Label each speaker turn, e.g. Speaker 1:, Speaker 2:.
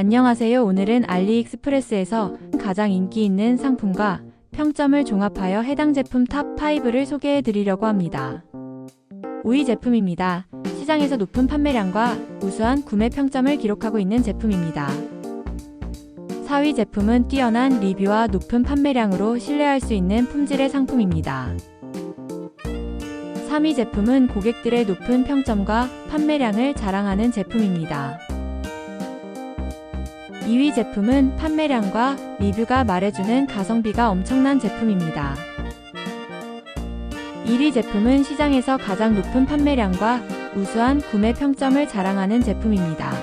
Speaker 1: 안녕하세요. 오늘은 알리익스프레스에서 가장 인기 있는 상품과 평점을 종합하여 해당 제품 탑5를 소개해 드리려고 합니다. 5위 제품입니다. 시장에서 높은 판매량과 우수한 구매 평점을 기록하고 있는 제품입니다. 4위 제품은 뛰어난 리뷰와 높은 판매량으로 신뢰할 수 있는 품질의 상품입니다. 3위 제품은 고객들의 높은 평점과 판매량을 자랑하는 제품입니다. 2위 제품은 판매량과 리뷰가 말해주는 가성비가 엄청난 제품입니다. 1위 제품은 시장에서 가장 높은 판매량과 우수한 구매 평점을 자랑하는 제품입니다.